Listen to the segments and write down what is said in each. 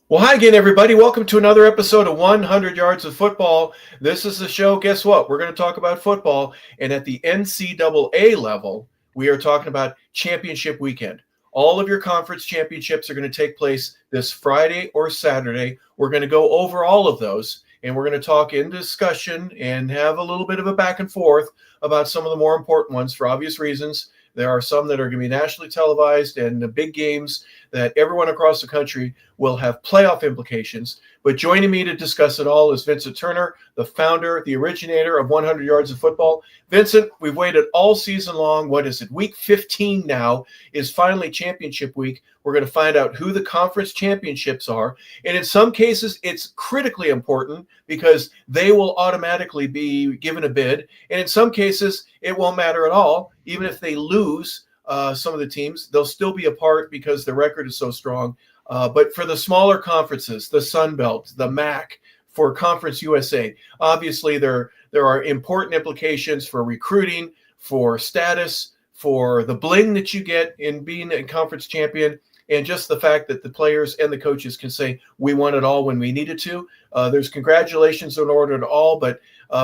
Well, hi again, everybody. Welcome to another episode of 100 Yards of Football. This is the show. Guess what? We're going to talk about football. And at the NCAA level, we are talking about championship weekend. All of your conference championships are going to take place this Friday or Saturday. We're going to go over all of those, and we're going to talk in discussion and have a little bit of a back and forth about some of the more important ones for obvious reasons. There are some that are going to be nationally televised and the big games that everyone across the country will have playoff implications. But joining me to discuss it all is Vincent Turner, the founder, the originator of 100 Yards of Football. Vincent, we've waited all season long. What is it? Week 15 now is finally championship week. We're going to find out who the conference championships are. And in some cases, it's critically important because they will automatically be given a bid. And in some cases, it won't matter at all. Even if they lose some of the teams, they'll still be a part because the record is so strong. But for the smaller conferences, the Sun Belt, the MAC, for Conference USA, obviously there are important implications for recruiting, for status, for the bling that you get in being a conference champion, and just the fact that the players and the coaches can say, we won it all when we needed to. There's congratulations in order to all, but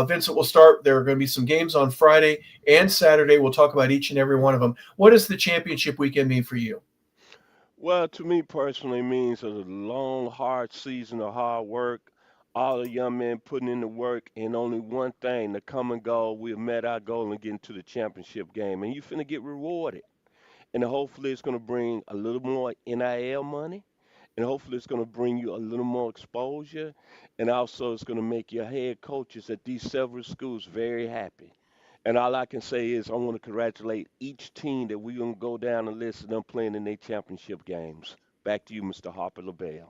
Vincent, we'll start. There are going to be some games on Friday and Saturday. We'll talk about each and every one of them. What does the championship weekend mean for you? Well, to me personally, it means a long, hard season of hard work. All the young men putting in the work, and only one thing: the common goal. We have met our goal and getting to the championship game, and you finna get rewarded. And hopefully, it's gonna bring a little more NIL money, and hopefully, it's gonna bring you a little more exposure, and also it's gonna make your head coaches at these several schools very happy. And all I can say is I want to congratulate each team that we're going to go down the list of them playing in their championship games. Back to you, Mr. Harper LeBel.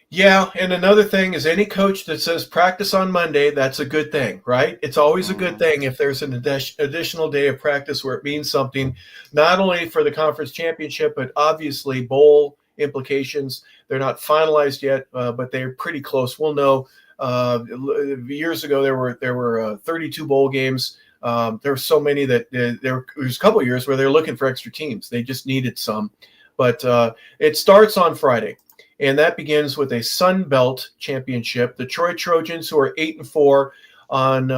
Yeah, and another thing is any coach that says practice on Monday, that's a good thing, right? It's always a good Mm-hmm. thing if there's an additional day of practice where it means something, not only for the conference championship, but obviously bowl implications. They're not finalized yet, but they're pretty close. We'll know. Years ago, there were 32 bowl games. There were so many that there was a couple of years where they were looking for extra teams. They just needed some, but it starts on Friday and that begins with a Sun Belt championship. The Troy Trojans, who are 8-4, on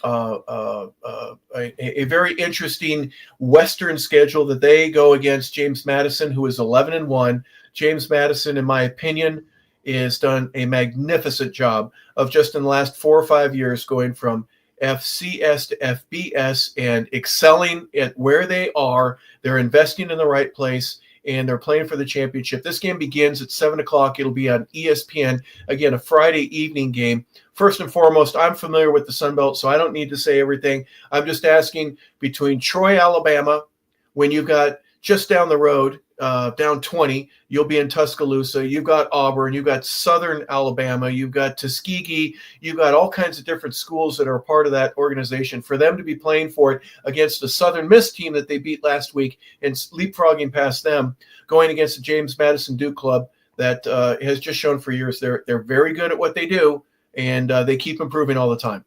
a very interesting Western schedule that they go against James Madison, who is 11-1. James Madison, in my opinion, has done a magnificent job of just in the last 4 or 5 years going from FCS to FBS and excelling at where they are. They're investing in the right place and they're playing for the championship. This game begins at 7 o'clock. It'll be on ESPN. Again, a Friday evening game. First and foremost, I'm familiar with the Sun Belt, so I don't need to say everything. I'm just asking between Troy, Alabama, when you've got just down the road, down 20, you'll be in Tuscaloosa. You've got Auburn. You've got Southern Alabama. You've got Tuskegee. You've got all kinds of different schools that are part of that organization. For them to be playing for it against the Southern Miss team that they beat last week and leapfrogging past them, going against the James Madison Duke Club that has just shown for years they're very good at what they do, and they keep improving all the time.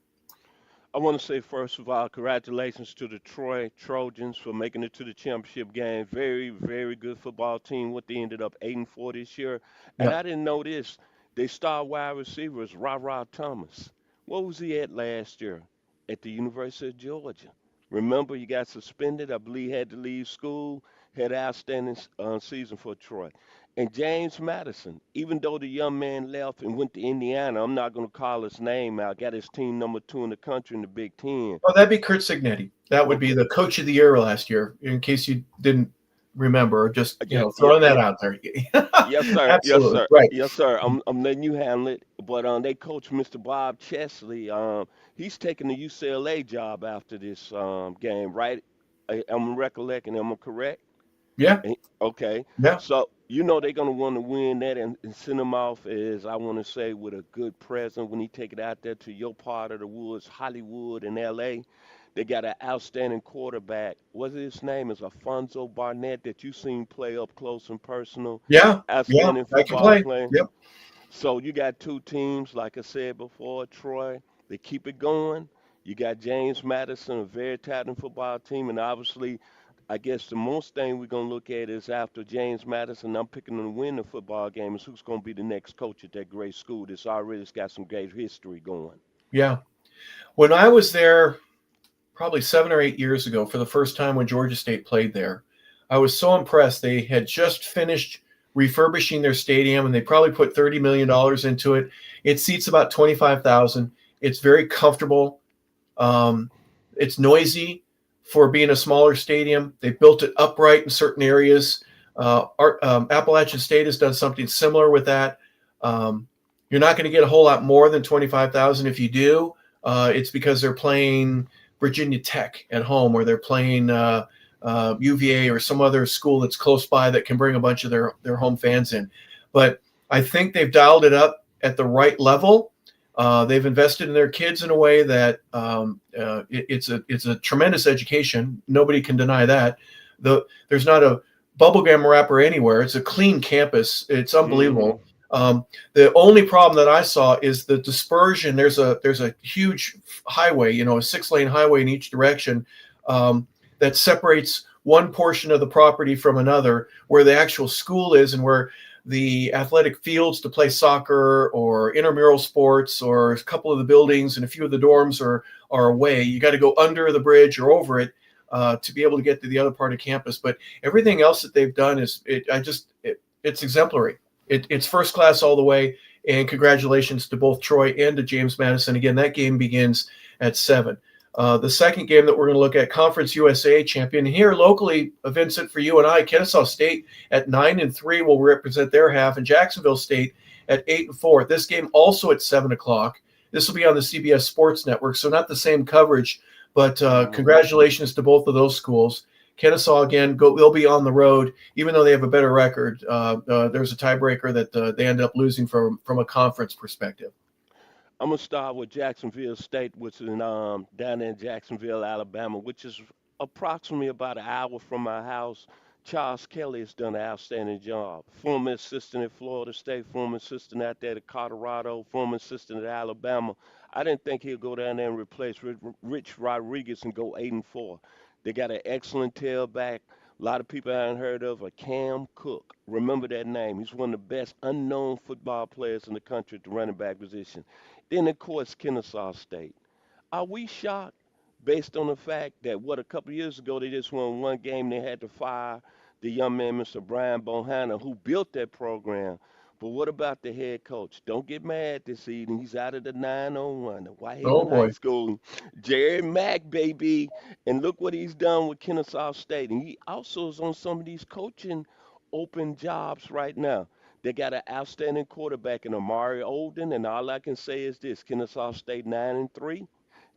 I want to say, first of all, congratulations to the Troy Trojans for making it to the championship game. Very, very good football team. What they ended up 8-4 this year. And Yeah. I didn't know this. They star wide receiver is Ra Thomas. What was he at last year? At the University of Georgia. Remember, he got suspended. I believe had to leave school. Had an outstanding season for Troy. And James Madison, even though the young man left and went to Indiana, I'm not going to call his name out. Got his team number 2 in the country in the Big Ten. Oh, that'd be Kurt Signetti. That would be Okay. the coach of the year last year, in case you didn't remember. Just Yeah, yeah, throwing yeah. that out there. Yes, sir. Yes, Absolutely sir. right. Yes, sir. I'm letting you handle it. But they coach Mr. Bob Chesley. He's taking the UCLA job after this game, right? I'm recollecting. Am I correct? Yeah, Okay. yeah. So you know they're gonna want to win that and send him off as I want to say with a good present when he take it out there to your part of the woods, Hollywood and L.A. They got an outstanding quarterback. What's his name? Is Alfonso Barnett that you seen play up close and personal. Yeah, yeah. Outstanding I can football play. player. Yep. So you got two teams, like I said before, Troy. They keep it going. You got James Madison, a very talented football team, and obviously I guess the most thing we're gonna look at is after James Madison, I'm picking to win the football game is who's gonna be the next coach at that great school that's already got some great history going. Yeah. When I was there probably 7 or 8 years ago for the first time when Georgia State played there, I was so impressed. They had just finished refurbishing their stadium and they probably put $30 million into it. It seats about 25,000. It's very comfortable. Um, it's noisy for being a smaller stadium. They built it upright in certain areas. Appalachian State has done something similar with that. Um, you're not going to get a whole lot more than 25,000. If you do, it's because they're playing Virginia Tech at home, or they're playing UVA or some other school that's close by that can bring a bunch of their home fans in. But I think they've dialed it up at the right level. They've invested in their kids in a way that it's a tremendous education. Nobody can deny that. There's not a bubblegum wrapper anywhere. It's a clean campus. It's unbelievable. Hmm. The only problem that I saw is the dispersion. There's a huge highway, a 6-lane highway in each direction that separates one portion of the property from another, where the actual school is and where the athletic fields to play soccer or intramural sports or a couple of the buildings and a few of the dorms are away. You got to go under the bridge or over it to be able to get to the other part of campus. But everything else that they've done it's exemplary. It's first class all the way. And congratulations to both Troy and to James Madison. Again, that game begins at 7. The second game that we're going to look at, Conference USA champion here locally, Vincent, for you and I, Kennesaw State at 9-3 will represent their half, and Jacksonville State at 8-4. This game also at 7:00. This will be on the CBS Sports Network, so not the same coverage, but congratulations to both of those schools. Kennesaw, again, they'll be on the road, even though they have a better record. There's a tiebreaker that they ended up losing from a conference perspective. I'm gonna start with Jacksonville State, which is down in Jacksonville, Alabama, which is approximately about an hour from my house. Charles Kelly has done an outstanding job. Former assistant at Florida State, former assistant out there at Colorado, former assistant at Alabama. I didn't think he'd go down there and replace Rich Rodriguez and go 8-4. They got an excellent tailback. A lot of people haven't heard of a Cam Cook. Remember that name. He's one of the best unknown football players in the country at the running back position. Then, of course, Kennesaw State. Are we shocked based on the fact that a couple of years ago they just won one game, they had to fire the young man, Mr. Brian Bohanna, who built that program. But what about the head coach? Don't get mad this evening. He's out of the 901, the Oh, Whitehaven High boy. School. Jerry Mack, baby. And look what he's done with Kennesaw State. And he also is on some of these coaching open jobs right now. They got an outstanding quarterback in Amari Olden, and all I can say is this: Kennesaw State 9-3,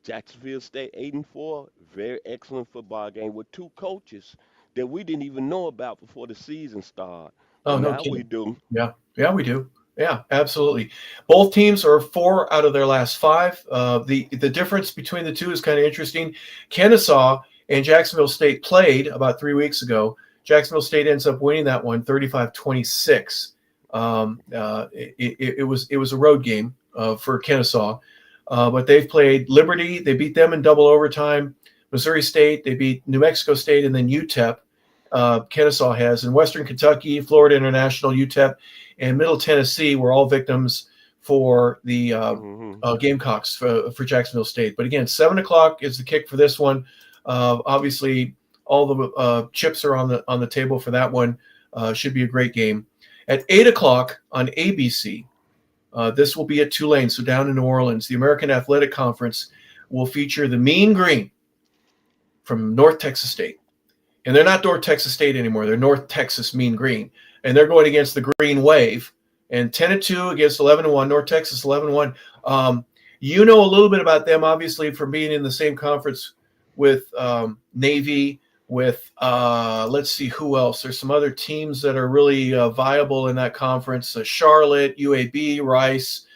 Jacksonville State 8-4. Very excellent football game with two coaches that we didn't even know about before the season started. Oh, But no now we kidding. do. Yeah. Yeah, we do. Yeah, absolutely. Both teams are 4 out of their last 5. The difference between the two is kind of interesting. Kennesaw and Jacksonville State played about 3 weeks ago. Jacksonville State ends up winning that one 35-26. It was a road game for Kennesaw, but they've played Liberty. They beat them in double overtime. Missouri State, they beat New Mexico State, and then UTEP. Kennesaw has, in Western Kentucky, Florida International, UTEP, and Middle Tennessee were all victims for the Hmm. Gamecocks for Jacksonville State. But again, 7:00 is the kick for this one. Obviously, all the chips are on the table for that one. Should be a great game. At 8:00 on ABC, this will be at Tulane, so down in New Orleans. The American Athletic Conference will feature the Mean Green from North Texas State. And they're not North Texas State anymore. They're North Texas Mean Green. And they're going against the Green Wave. And 10-2 against 11-1. North Texas 11-1. You know a little bit about them, obviously, from being in the same conference with Navy, with, let's see, who else? There's some other teams that are really viable in that conference. Charlotte, UAB, Rice,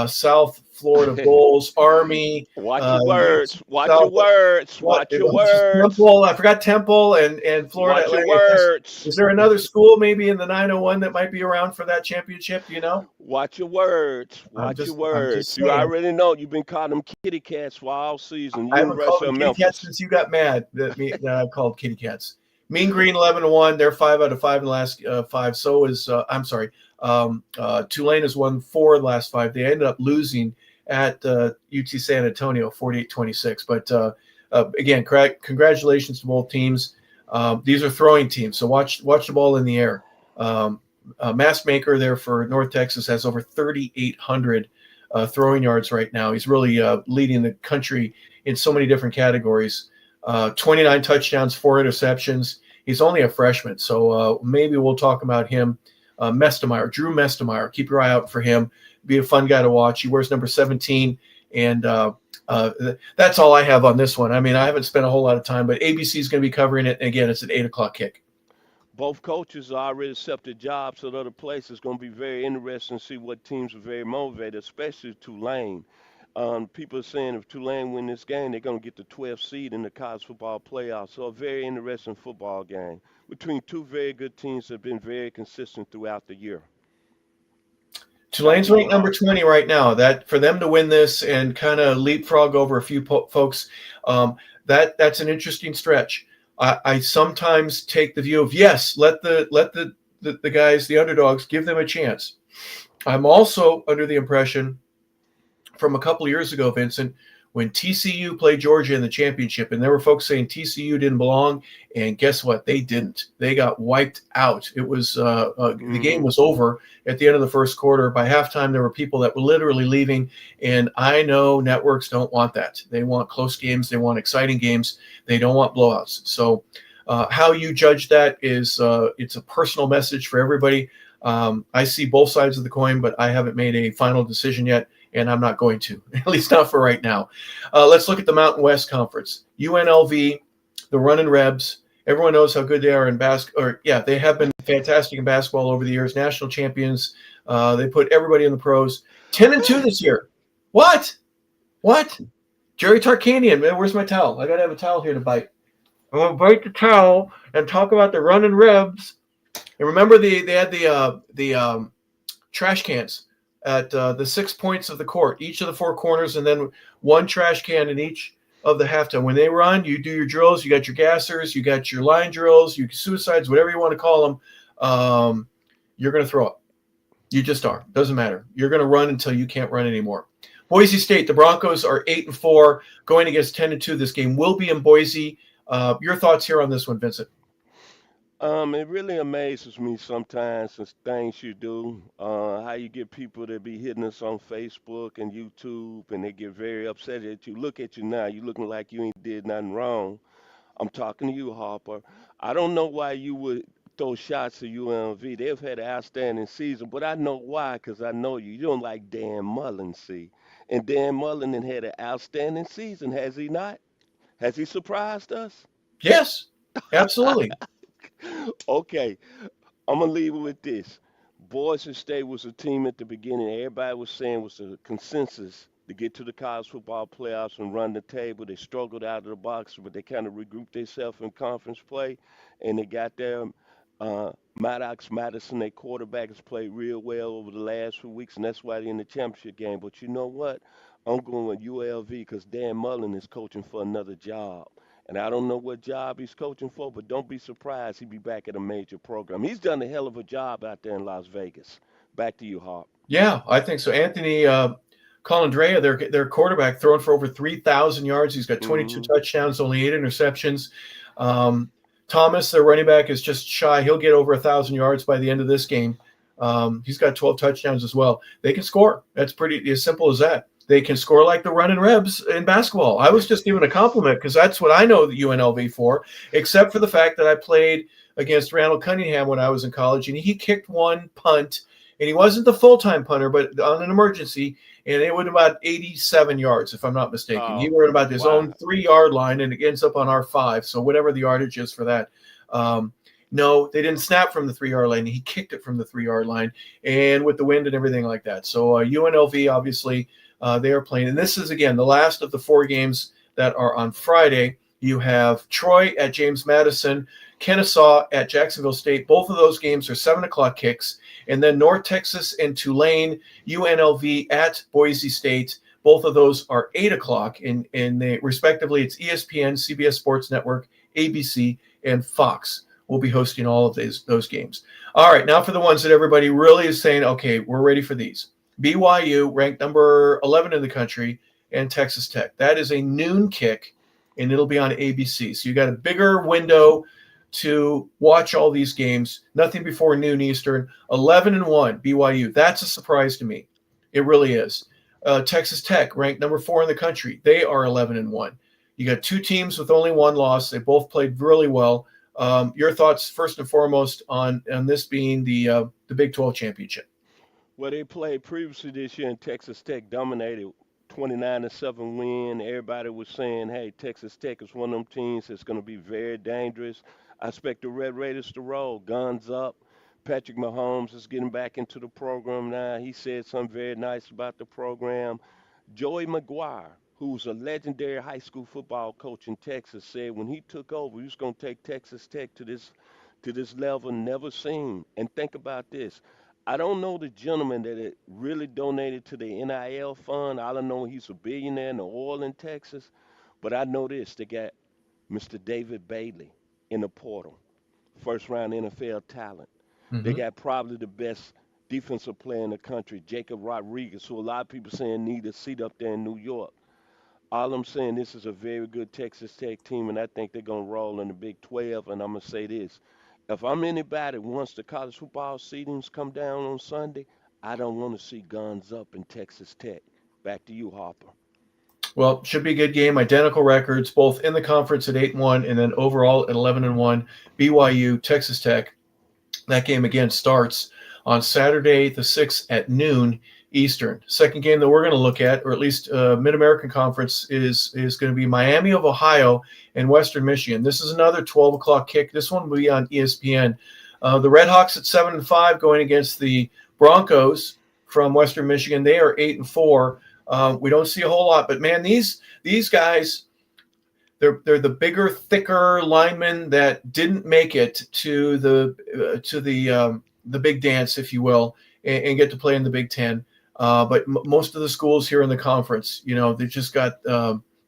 South Florida Bulls, Army. Watch your UT words. Watch your South, words. what? Watch your Just words. Temple. I forgot Temple and Florida Watch your Atlantic. words. Is there another school maybe in the 901 that might be around for that championship? Do you know? Watch your words. Watch your I'm just words. You saying. already know you've been calling them kitty cats for all season. I haven't called University them of kitty cats Memphis. since you got mad that I called kitty cats. Mean Green 11-1. They're 5 out of 5 in the last 5. So is I'm sorry. Tulane has won 4 of the last 5. They ended up losing at UT San Antonio 48-26. But again, congratulations to both teams. These are throwing teams, so watch the ball in the air. Mass Maker there for North Texas has over 3,800 throwing yards right now. He's really leading the country in so many different categories. 29 touchdowns, 4 interceptions. He's only a freshman, so maybe we'll talk about him. Drew Mestemeyer, keep your eye out for him. Be a fun guy to watch. He wears number 17, and that's all I have on this one. I mean, I haven't spent a whole lot of time, but ABC is going to be covering it. And again, it's an 8:00 kick. Both coaches already accepted jobs at other places. It's going to be very interesting to see what teams are very motivated, especially Tulane. People are saying if Tulane win this game, they're going to get the 12th seed in the college football playoffs. So a very interesting football game between two very good teams that have been very consistent throughout the year. Back Tulane's to you, ranked number Hop. 20 right now. That for them to win this and kind of leapfrog over a few folks, that's an interesting stretch. I sometimes take the view of yes, let the guys, the underdogs, give them a chance. I'm also under the impression from a couple of years ago, Vincent, when TCU played Georgia in the championship, and there were folks saying TCU didn't belong, and guess what? They didn't. They got wiped out. It was the game Hmm. was over at the end of the first quarter. By halftime, there were people that were literally leaving, and I know networks don't want that. They want close games. They want exciting games. They don't want blowouts. So how you judge that is it's a personal message for everybody. I see both sides of the coin, but I haven't made a final decision yet, and I'm not going to, at least not for right now. Let's look at the Mountain West Conference. UNLV, the Runnin' Rebs. Everyone knows how good they are in basketball. Yeah, they have been fantastic in basketball over the years. National champions. They put everybody in the pros. 10-2 this year. What? Jerry Tarkanian, man, where's my towel? I gotta have a towel here to bite. I'm gonna bite the towel and talk about the Runnin' Rebs. And remember, they had the trash cans at the 6 points of the court, each of the 4 corners, and then one trash can in each of the halftime. When they run, you do your drills. You got your gassers, you got your line drills, your suicides, whatever you want to call them. You're going to throw up. You just are. Doesn't matter. You're going to run until you can't run anymore. Boise State, the Broncos are 8-4, going against 10-2. This game will be in Boise. Your thoughts here on this one, Vincent? It really amazes me sometimes the things you do, how you get people to be hitting us on Facebook and YouTube, and they get very upset at you. Look at you now, you looking like you ain't did nothing wrong. I'm talking to you, Harper. I don't know why you would throw shots at UNLV. They've had an outstanding season, but I know why, because I know you. You don't like Dan Mullen, see. And Dan Mullen had an outstanding season, has he not? Has he surprised us? Yes, absolutely. Okay, I'm gonna leave it with this. Boise State was a team at the beginning. Everybody was saying was a consensus to get to the college football playoffs and run the table. They struggled out of the box, but they kind of regrouped themselves in conference play, and they got there. Maddox Madison, their quarterback, has played real well over the last few weeks, and that's why they're in the championship game. But you know what? I'm going with ULV because Dan Mullen is coaching for another job. And I don't know what job he's coaching for, but don't be surprised he'll be back at a major program. He's done a hell of a job out there in Las Vegas. Back to you, Hop. Yeah, I think so. Anthony Colandrea, their quarterback, throwing for over 3,000 yards. He's got 22 Hmm. touchdowns, only 8 interceptions. Thomas, their running back, is just shy. He'll get over 1,000 yards by the end of this game. He's got 12 touchdowns as well. They can score. That's pretty as simple as that. They can score like the Runnin' Rebs in basketball. I was just giving a compliment because that's what I know the UNLV for, except for the fact that I played against Randall Cunningham when I was in college, and he kicked one punt, and he wasn't the full-time punter, but on an emergency, and it went about 87 yards, if I'm not mistaken. He Oh, went about his own wow. 3-yard line, and it ends up on our 5, so whatever the yardage is for that. No, they didn't snap from the 3-yard line. He kicked it from the 3-yard line, and with the wind and everything like that. So UNLV, obviously, They are playing. And this is, again, the last of the 4 games that are on Friday. You have Troy at James Madison, Kennesaw at Jacksonville State. Both of those games are 7 o'clock kicks. And then North Texas and Tulane, UNLV at Boise State. Both of those are 8 o'clock. And they, respectively, it's ESPN, CBS Sports Network, ABC, and Fox will be hosting all of those games. All right, now for the ones that everybody really is saying, okay, we're ready for these. BYU, ranked number 11 in the country, and Texas Tech. That is a noon kick, and it'll be on ABC. So you got a bigger window to watch all these games. Nothing before noon Eastern. 11-1 BYU. That's a surprise to me. It really is. Texas Tech, ranked number 4 in the country. They are 11-1. You got 2 teams with only 1 loss. They both played really well. Your thoughts, first and foremost, on this being the Big 12 championship? Well, they played previously this year, and Texas Tech dominated 29-7 win. Everybody was saying, hey, Texas Tech is one of them teams that's going to be very dangerous. I expect the Red Raiders to roll. Guns up. Patrick Mahomes is getting back into the program now. He said something very nice about the program. Joey McGuire, who's a legendary high school football coach in Texas, said when he took over, he was going to take Texas Tech to this level never seen. And think about this. I don't know the gentleman that it really donated to the NIL fund. I don't know he's a billionaire in the oil in Texas. But I know this. They got Mr. David Bailey in the portal, first round NFL talent. They Mm-hmm. got probably the best defensive player in the country, Jacob Rodriguez, who a lot of people saying need a seat up there in New York. All I'm saying, this is a very good Texas Tech team, and I think they're going to roll in the Big 12. And I'm going to say this. If I'm anybody once the college football seedings come down on Sunday, I don't want to see guns up in Texas Tech. Back to you, Harper. Well, should be a good game. Identical records, both in the conference at 8-1 and then overall at 11-1. BYU, Texas Tech. That game again starts on Saturday the 6th at noon Eastern. Second game that we're going to look at, or at least Mid-American Conference, is going to be Miami of Ohio and Western Michigan. This is another 12 o'clock kick. This one will be on ESPN. The Redhawks at 7-5 going against the Broncos from Western Michigan. They are 8-4. We don't see a whole lot, but man, these guys, they're the bigger, thicker linemen that didn't make it to the big dance, if you will, and get to play in the Big Ten. But most of the schools here in the conference, they just got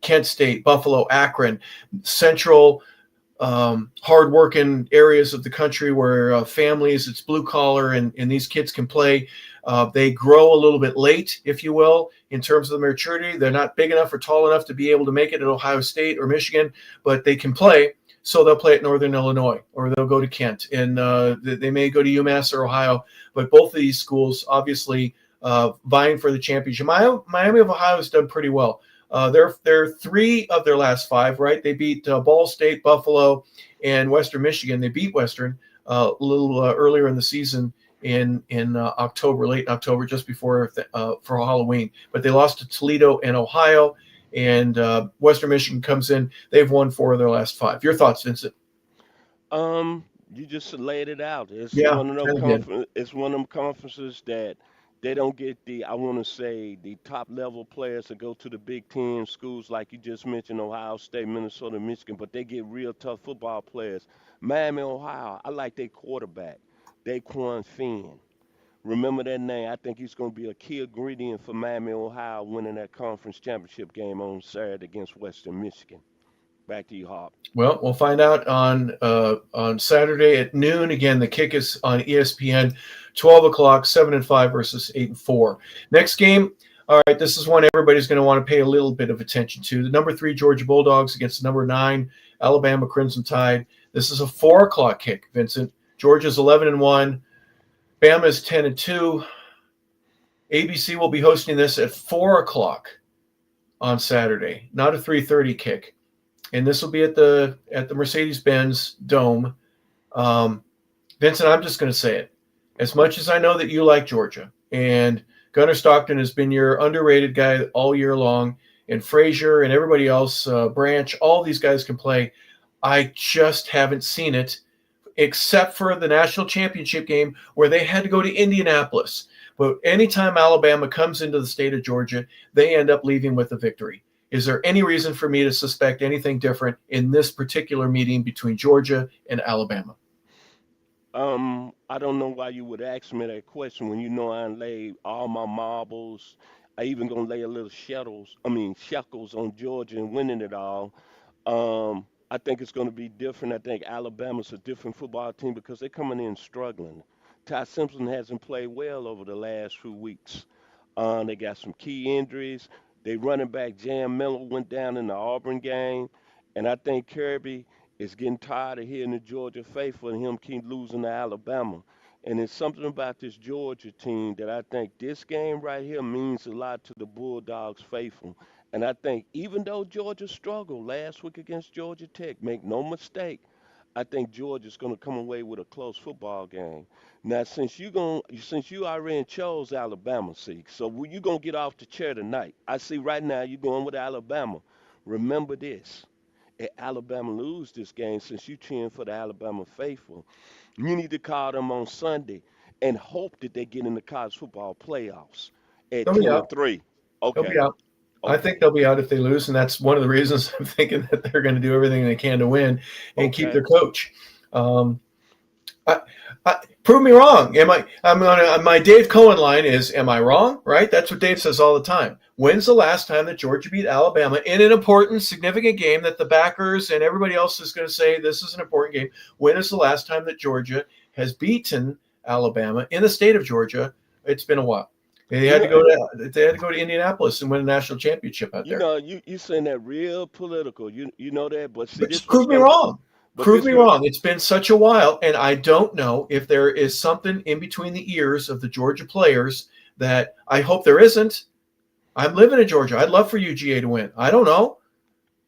Kent State, Buffalo, Akron, central, hardworking areas of the country where families, it's blue collar, and these kids can play. They grow a little bit late, if you will, in terms of the maturity. They're not big enough or tall enough to be able to make it at Ohio State or Michigan, but they can play. So they'll play at Northern Illinois, or they'll go to Kent, and they may go to UMass or Ohio. But both of these schools, obviously, vying for the championship. Miami of Ohio has done pretty well. They're 3 of their last 5, right? They beat Ball State, Buffalo, and Western Michigan. They beat Western a little earlier in the season in October, late in October, just before for Halloween. But they lost to Toledo and Ohio, and Western Michigan comes in. They've won 4 of their last 5. Your thoughts, Vincent? You just laid it out. It's Yeah, one of them kind of did. It's one of them conferences that they don't get the, I want to say, the top level players to go to the Big Ten schools like you just mentioned, Ohio State, Minnesota, Michigan, but they get real tough football players. Miami, Ohio, I like their quarterback, Daquan Finn. Remember that name. I think he's going to be a key ingredient for Miami, Ohio, winning that conference championship game on Saturday against Western Michigan. Back to you, Hop. Well, we'll find out on Saturday at noon. Again, the kick is on ESPN, 12 o'clock, 7-5 versus 8-4. Next game, all right, this is one everybody's going to want to pay a little bit of attention to. The number 3 Georgia Bulldogs against the number 9 Alabama Crimson Tide. This is a 4 o'clock kick, Vincent. Georgia's 11-1. Bama's 10-2. ABC will be hosting this at 4 o'clock on Saturday, not a 3:30 kick. And this will be at the Mercedes-Benz Dome. Vincent, I'm just going to say it. As much as I know that you like Georgia, and Gunnar Stockton has been your underrated guy all year long, and Frazier and everybody else, Branch, all these guys can play. I just haven't seen it except for the national championship game where they had to go to Indianapolis. But anytime Alabama comes into the state of Georgia, they end up leaving with a victory. Is there any reason for me to suspect anything different in this particular meeting between Georgia and Alabama? I don't know why you would ask me that question when you know I lay all my marbles. I even gonna lay a little shekels on Georgia and winning it all. I think it's going to be different. I think Alabama's a different football team because they're coming in struggling. Ty Simpson hasn't played well over the last few weeks. They got some key injuries. They running back Jam Miller went down in the Auburn game, and I think Kirby is getting tired of hearing the Georgia faithful and him keep losing to Alabama. And it's something about this Georgia team that I think this game right here means a lot to the Bulldogs faithful. And I think even though Georgia struggled last week against Georgia Tech, make no mistake, I think Georgia's going to come away with a close football game. Now, since you already chose Alabama, see, so you gonna get off the chair tonight. I see right now you going with Alabama. Remember this: if Alabama lose this game, since you cheering for the Alabama faithful, you need to call them on Sunday and hope that they get in the college football playoffs at They'll be 10 and out. 3. They'll be Okay, out. I think okay, they'll be out if they lose, and that's one of the reasons I'm thinking that they're going to do everything they can to win and keep okay. their coach. Um, I, Prove me wrong. I'm on my Dave Cohen line is, am I wrong? Right? That's what Dave says all the time. When's the last time that Georgia beat Alabama in an important, significant game that the backers and everybody else is going to say this is an important game? When is the last time that Georgia has beaten Alabama in the state of Georgia? It's been a while. You know, They had to go to Indianapolis and win a national championship out there. you saying that real political. You know that, but see, But this just what's prove me gonna. wrong. But Prove this me what wrong. It's been such a while, and I don't know if there is something in between the ears of the Georgia players that I hope there isn't. I'm living in Georgia. I'd love for UGA to win. I don't know.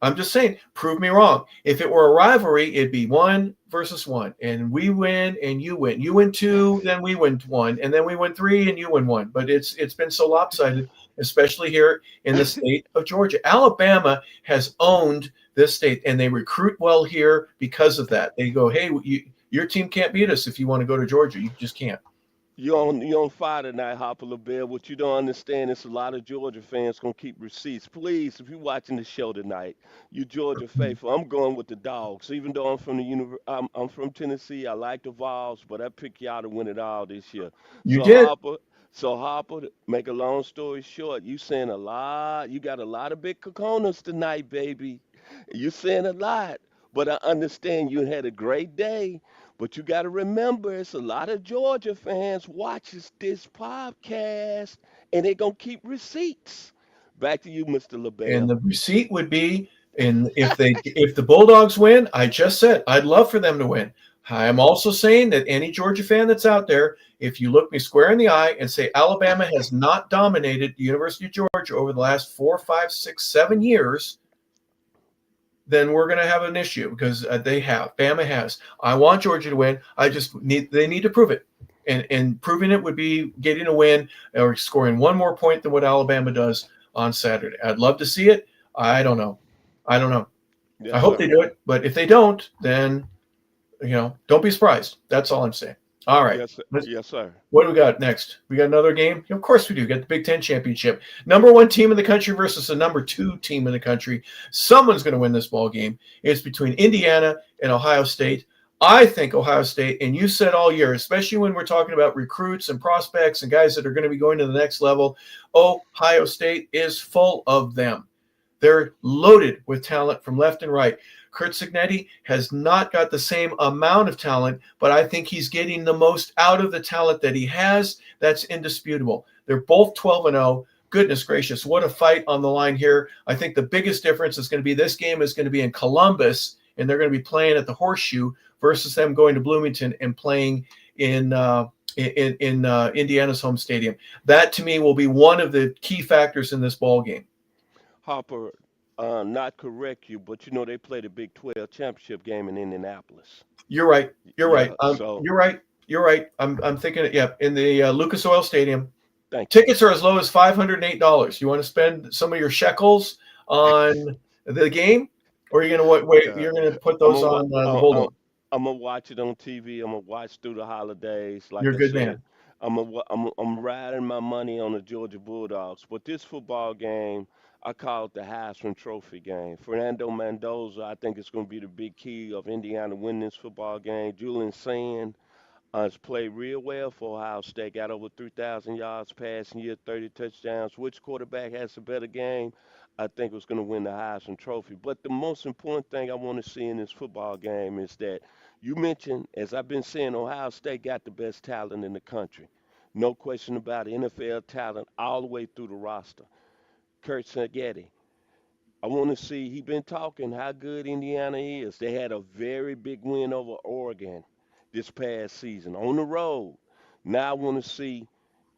I'm just saying, prove me wrong. If it were a rivalry, it'd be 1-1, and we win and you win. You win 2, then we win 1, and then we win 3 and you win 1. But it's been so lopsided, especially here in the state of Georgia. Alabama has owned this state, and they recruit well here because of that. They go, hey, your team can't beat us if you want to go to Georgia. You just can't. you on fire tonight, Harper LeBel. What you don't understand is a lot of Georgia fans gonna keep receipts. Please, if you're watching the show tonight, you Georgia faithful. I'm going with the dogs. Even though I'm from Tennessee. I like the Vols, but I pick y'all to win it all this year. You So did. Harper, to make a long story short, you saying a lot. You got a lot of big coconuts tonight, baby. You saying a lot, but I understand you had a great day. But you got to remember, it's a lot of Georgia fans watches this podcast, and they gonna keep receipts. Back to you, Mr. And LaBelle. the receipt would be, and if the Bulldogs win, I just said I'd love for them to win. I'm also saying that any Georgia fan that's out there, if you look me square in the eye and say Alabama has not dominated the University of Georgia over the last 4, 5, 6, 7 years, then we're going to have an issue because they have. Bama has. I want Georgia to win. They need to prove it. And proving it would be getting a win or scoring one more point than what Alabama does on Saturday. I'd love to see it. I don't know. I Yes, hope they sir. do it. But if they don't, then, don't be surprised. That's all I'm saying. All right. Yes, sir. Yes, sir. What do we got next? We got another game? Of course we do. We got the Big Ten Championship. Number 1 team in the country versus the number 2 team in the country. Someone's going to win this ball game. It's between Indiana and Ohio State. I think Ohio State, and you said all year, especially when we're talking about recruits and prospects and guys that are going to be going to the next level, Ohio State is full of them. They're loaded with talent from left and right. Kurt Cignetti has not got the same amount of talent, but I think he's getting the most out of the talent that he has. That's indisputable. They're both 12-0. Goodness gracious, what a fight on the line here. I think the biggest difference is going to be this game is going to be in Columbus, and they're going to be playing at the Horseshoe versus them going to Bloomington and playing in Indiana's home stadium. That, to me, will be one of the key factors in this ball game. Harper, not correct you, but you know they played a Big 12 championship game in Indianapolis. You're right. You're right. Yeah. So You're right. You're right. I'm thinking, yeah, in the Lucas Oil Stadium. thank you. Tickets are as low as $508. You want to spend some of your shekels on the game, or are you going to wait? Uh, You're going to put I'm those gonna, wa- on the Bulldog. I'm gonna watch it on TV. I'm gonna watch through the holidays. You're Like a I good said, man. I'm riding my money on the Georgia Bulldogs. But this football game, I call it the Heisman Trophy game. Fernando Mendoza, I think it's gonna be the big key of Indiana winning this football game. Julian Sand has played real well for Ohio State. Got over 3,000 yards passing year, 30 touchdowns. Which quarterback has a better game? I think was going to win the Heisman Trophy. But the most important thing I want to see in this football game is that you mentioned, as I've been saying, Ohio State got the best talent in the country. No question about it. NFL talent all the way through the roster. Kurt Sagetti, I want to see. He been talking how good Indiana is. They had a very big win over Oregon this past season on the road. Now I want to see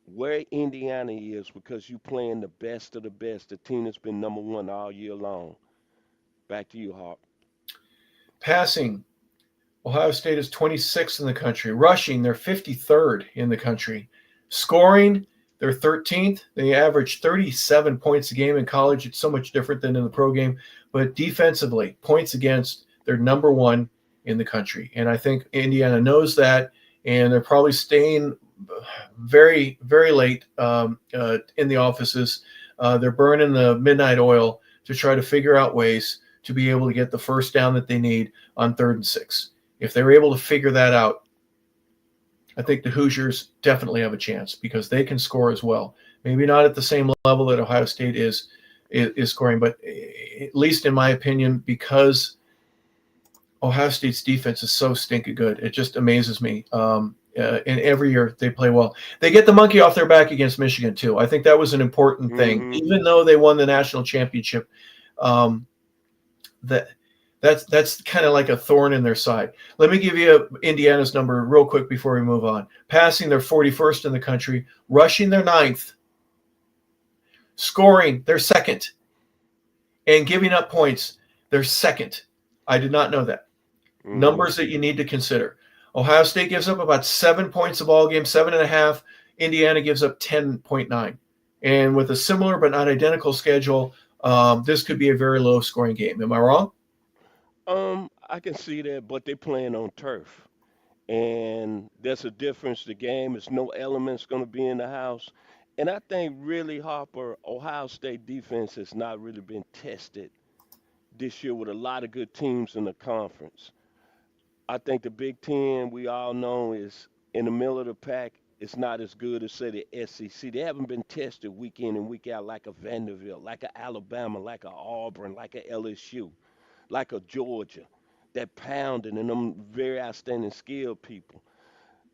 where Indiana is because you playing the best of the best. The team that's been number one all year long. Back to you, Harp. Passing, Ohio State is 26th in the country. Rushing, they're 53rd in the country. Scoring, they're 13th. They average 37 points a game in college. It's so much different than in the pro game. But defensively, points against, they're number one in the country. And I think Indiana knows that. And they're probably staying very, very late in the offices. They're burning the midnight oil to try to figure out ways to be able to get the first down that they need on 3rd and 6. If they're able to figure that out, I think the Hoosiers definitely have a chance because they can score as well. Maybe not at the same level that Ohio State is scoring, but at least in my opinion, because Ohio State's defense is so stinking good, it just amazes me. And every year they play well. They get the monkey off their back against Michigan too. I think that was an important thing, Mm-hmm. even though they won the national championship. Um, that that's kind of like a thorn in their side. Let me give you Indiana's number real quick before we move on. Passing, they're 41st in the country. Rushing, they're ninth. Scoring, they're second. And giving up points, they're second. I did not know that. Mm-hmm. Numbers that you need to consider. Ohio State gives up about 7 points a ball game, 7.5. Indiana gives up 10.9. And with a similar but not identical schedule, this could be a very low scoring game. Am I wrong? I can see that, but they playing on turf. And there's a difference. The game is no elements going to be in the house. And I think really, Harper, Ohio State defense has not really been tested this year with a lot of good teams in the conference. I think the Big Ten, we all know, is in the middle of the pack. It's not as good as, say, the SEC. They haven't been tested week in and week out like a Vanderbilt, like a Alabama, like a Auburn, like a LSU, like a Georgia, that pounding and them very outstanding skilled people.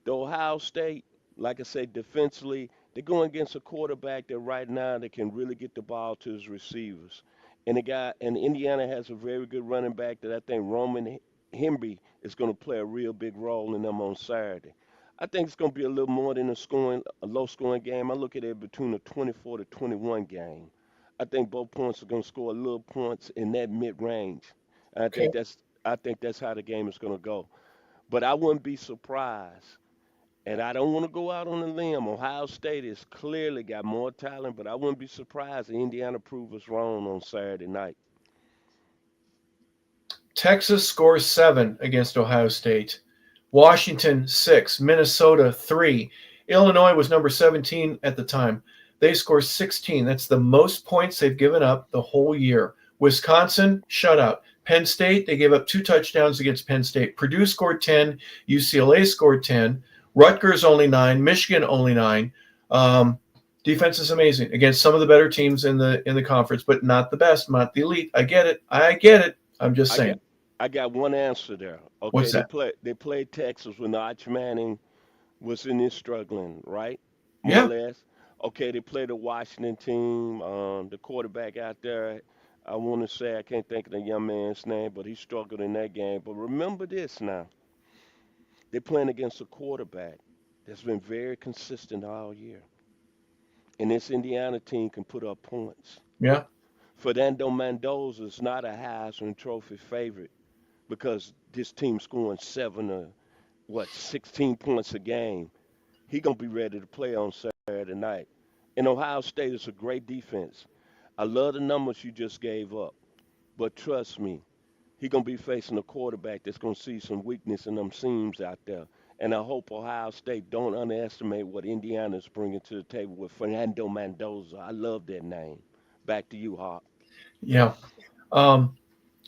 The Ohio State, like I said, defensively, they're going against a quarterback that right now that can really get the ball to his receivers. And Indiana has a very good running back that I think Roman Hemby is going to play a real big role in them on Saturday. I think it's going to be a little more than a low scoring game. I look at it between a 24 to 21 game. I think both points are going to score a little points in that mid range. And Okay. I think that's how the game is going to go. But I wouldn't be surprised, and I don't want to go out on a limb. Ohio State has clearly got more talent, but I wouldn't be surprised if Indiana prove us wrong on Saturday night. Texas scores 7 against Ohio State. Washington 6. Minnesota 3. Illinois was number 17 at the time. They score 16. That's the most points they've given up the whole year. Wisconsin, shutout. Penn State, they gave up 2 touchdowns against Penn State. Purdue scored 10. UCLA scored 10. Rutgers only 9. Michigan only 9. Um, Defense is amazing against some of the better teams in the conference, but not the best, not the elite. I get it. I get it. I'm just I got saying. I got one answer there. Okay, What's that? they played Texas when Arch Manning was in his struggling, right? More or Yeah. less. Okay, they played the Washington team. The quarterback out there, I want to say I can't think of the young man's name, but he struggled in that game. But remember this now: they're playing against a quarterback that's been very consistent all year, and this Indiana team can put up points. Yeah. Fernando Mendoza is not a Heisman Trophy favorite because this team's scoring 16 points a game. He gonna be ready to play on Saturday night. And Ohio State is a great defense. I love the numbers you just gave up, but trust me, He gonna be facing a quarterback that's gonna see some weakness in them seams out there. And I hope Ohio State don't underestimate what Indiana's bringing to the table with Fernando Mendoza. I love that name. Back to you, Hawk. Yeah.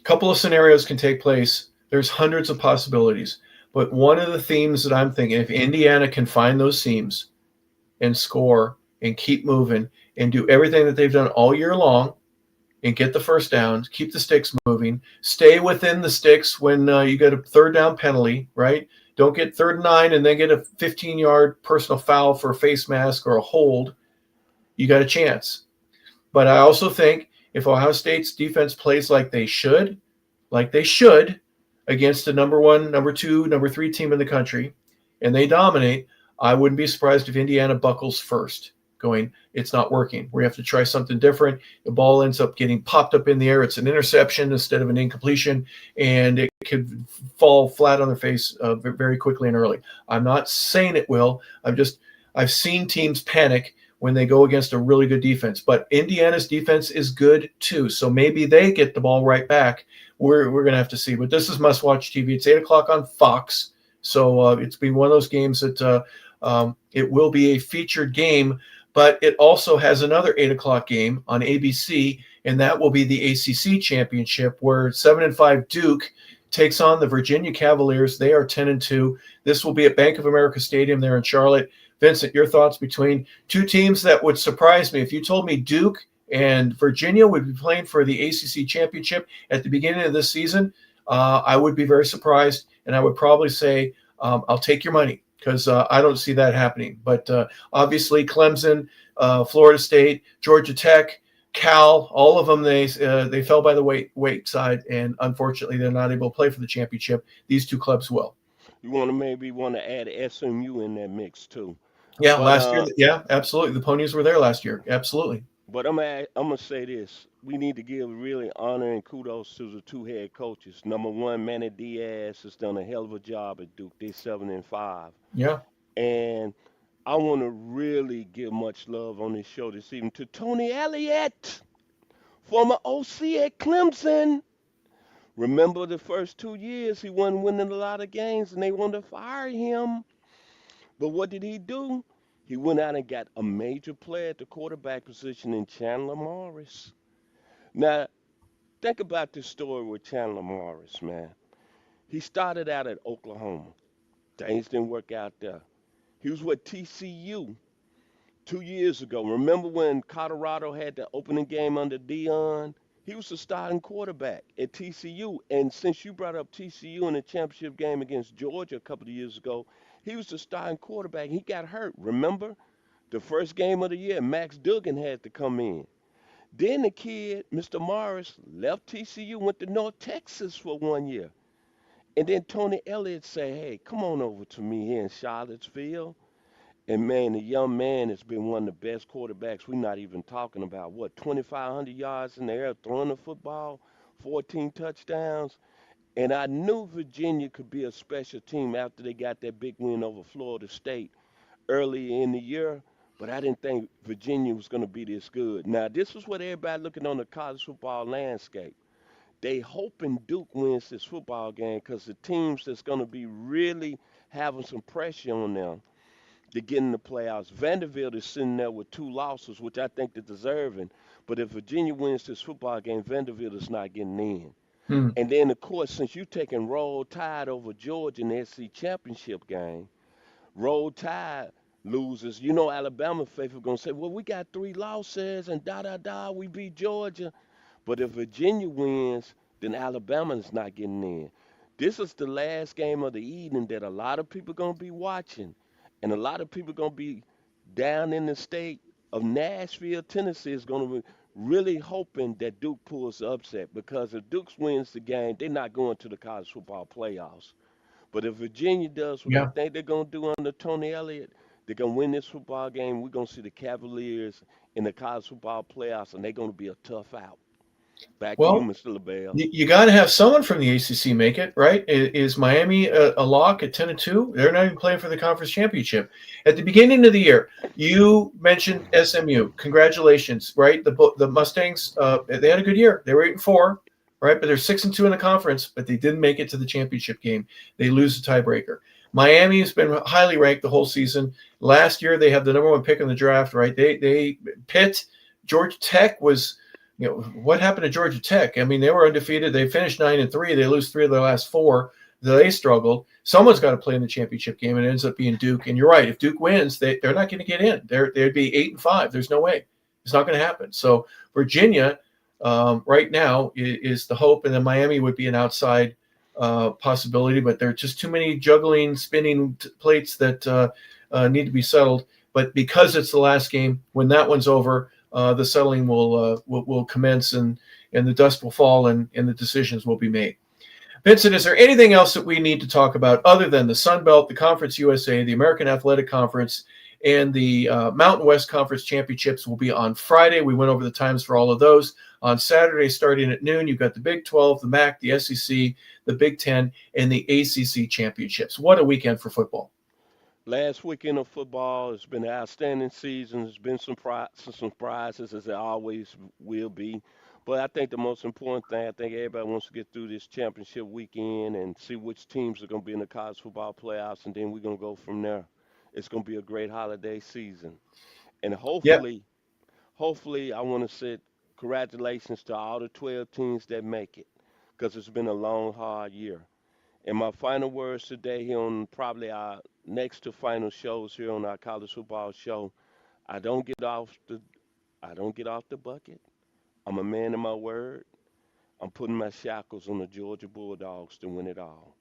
Couple of scenarios can take place. There's hundreds of possibilities. But one of the themes that I'm thinking, if Indiana can find those seams and score and keep moving and do everything that they've done all year long and get the first downs, keep the sticks moving, stay within the sticks when you get a third down penalty, right? Don't get 3rd and 9 and then get a 15-yard personal foul for a face mask or a hold. You got a chance. But I also think if Ohio State's defense plays like they should against a number 1, number 2, number 3 team in the country, and they dominate, I wouldn't be surprised if Indiana buckles first, going, it's not working. We have to try something different. The ball ends up getting popped up in the air. It's an interception instead of an incompletion, and it could fall flat on their face very quickly and early. I'm not saying it will. I've seen teams panic when they go against a really good defense. But Indiana's defense is good too. So maybe they get the ball right back. We're going to have to see. But this is must-watch TV. It's 8 o'clock on Fox. So it's been one of those games that it will be a featured game. But it also has another 8 o'clock game on ABC, and that will be the ACC Championship, where 7-5 Duke takes on the Virginia Cavaliers. They are 10-2. This will be at Bank of America Stadium there in Charlotte. Vincent, your thoughts between two teams that would surprise me. If you told me Duke and Virginia would be playing for the ACC Championship at the beginning of this season, I would be very surprised, and I would probably say, I'll take your money, because I don't see that happening. But obviously Clemson, Florida State, Georgia Tech, Cal, all of them, they fell by the weight side, and unfortunately they're not able to play for the championship. These two clubs will. You want to add SMU in that mix too. Yeah, But last year. Yeah, absolutely. The Ponies were there last year. Absolutely. I'm gonna say this: we need to give really honor and kudos to the two head coaches. Number one, Manny Diaz has done a hell of a job at Duke. They're 7-5, Yeah. and I want to really give much love on this show this evening to Tony Elliott, former OC at Clemson. Remember the first 2 years he wasn't winning a lot of games, and they wanted to fire him. But what did he do? He went out and got a major player at the quarterback position in Chandler Morris. Now, think about this story with Chandler Morris, man. He started out at Oklahoma. Things didn't work out there. He was with TCU 2 years ago. Remember when Colorado had the opening game under Dion? He was the starting quarterback at TCU. And since you brought up TCU in the championship game against Georgia a couple of years ago, he was the starting quarterback. He got hurt. Remember? The first game of the year, Max Duggan had to come in. Then the kid, Mr. Morris, left TCU, went to North Texas for 1 year. And then Tony Elliott said, hey, come on over to me here in Charlottesville. And man, the young man has been one of the best quarterbacks. We're not even talking about what, 2,500 yards in the air throwing the football, 14 touchdowns. And I knew Virginia could be a special team after they got that big win over Florida State early in the year, but I didn't think Virginia was going to be this good. Now, this is what everybody looking on the college football landscape. They hoping Duke wins this football game because the teams that's going to be really having some pressure on them to get in the playoffs. Vanderbilt is sitting there with 2 losses, which I think they're deserving. But if Virginia wins this football game, Vanderbilt is not getting in. Hmm. And then, of course, since you're taking Roll Tide over Georgia in the SC championship game, Roll Tide loses. You know, Alabama faithful gonna say, "Well, we got 3 losses and da da da. We beat Georgia." But if Virginia wins, then Alabama's not getting in. This is the last game of the evening that a lot of people gonna be watching, and a lot of people gonna be down in the state of Nashville, Tennessee, is gonna be really hoping that Duke pulls the upset because if Duke wins the game, they're not going to the college football playoffs. But if Virginia does what I Yeah. think they're going to do under Tony Elliott, they're going to win this football game. We're going to see the Cavaliers in the college football playoffs, and they're going to be a tough out. Back to you, Well, Mr. LeBel. you got to have someone from the ACC make it, right? Is Miami a lock at 10-2? They're not even playing for the conference championship. At the beginning of the year, you mentioned SMU. Congratulations, right? The Mustangs, they had a good year. They were 8-4. right? But they're 6-2 in the conference, but they didn't make it to the championship game. They lose the tiebreaker. Miami has been highly ranked the whole season. Last year, they have the number 1 pick in the draft, right? They Pitt, Georgia Tech was, what happened to Georgia Tech? I mean, they were undefeated. They finished 9-3. They lose 3 of their last 4. They struggled. Someone's got to play in the championship game, and it ends up being Duke. And you're right. If Duke wins, they're not going to get in. They'd be 8-5. There's no way. It's not going to happen. So Virginia right now is the hope, and then Miami would be an outside possibility, but there are just too many juggling, spinning plates that need to be settled. But because it's the last game, when that one's over, the settling will commence, and the dust will fall, and the decisions will be made. Vincent, is there anything else that we need to talk about other than the Sun Belt, the Conference USA, the American Athletic Conference, and the Mountain West Conference Championships will be on Friday. We went over the times for all of those. On Saturday, starting at noon, you've got the Big 12, the MAC, the SEC, the Big 10, and the ACC Championships. What a weekend for football. Last weekend of football has been an outstanding season. There's been some surprises, as there always will be. But I think the most important thing, I think everybody wants to get through this championship weekend and see which teams are going to be in the college football playoffs, and then we're going to go from there. It's going to be a great holiday season. And Yeah. hopefully, I want to say congratulations to all the 12 teams that make it, because it's been a long, hard year. And my final words today here on probably our next to final shows here on our college football show, I don't get off the I don't get off the bucket. I'm a man of my word. I'm putting my shackles on the Georgia Bulldogs to win it all.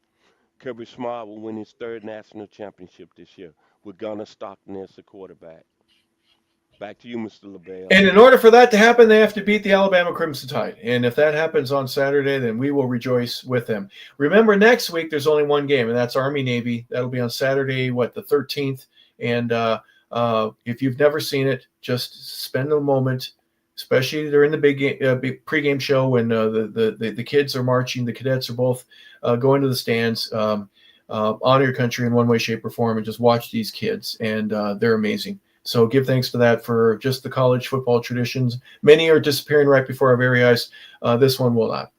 Kirby Smart will win his 3rd national championship this year with Gunnar Stockton as the quarterback. Back to you, Mr. LeBel. And in order for that to happen, they have to beat the Alabama Crimson Tide. And if that happens on Saturday, then we will rejoice with them. Remember, next week there's only one game, and that's Army-Navy. That'll be on Saturday, the 13th. And if you've never seen it, just spend a moment, especially during the big pregame show when the kids are marching, the cadets are both going to the stands, honor your country in one way, shape, or form, and just watch these kids. And they're amazing. So give thanks to that for just the college football traditions. Many are disappearing right before our very eyes. This one will not.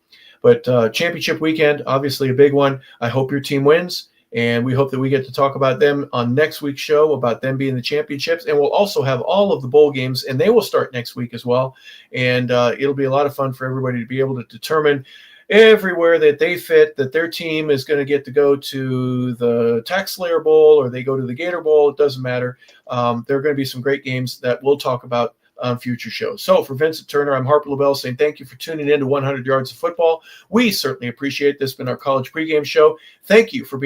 But championship weekend, obviously a big one. I hope your team wins, and we hope that we get to talk about them on next week's show, about them being the championships. And we'll also have all of the bowl games, and they will start next week as well. And it'll be a lot of fun for everybody to be able to determine everywhere that they fit, that their team is going to get to go to the Tax Slayer Bowl or they go to the Gator Bowl. It doesn't matter. There are going to be some great games that we'll talk about on future shows. So for Vincent Turner, I'm Harper LeBel saying thank you for tuning in to 100 Yards of Football. We certainly appreciate this. It's been our college pregame show. Thank you for being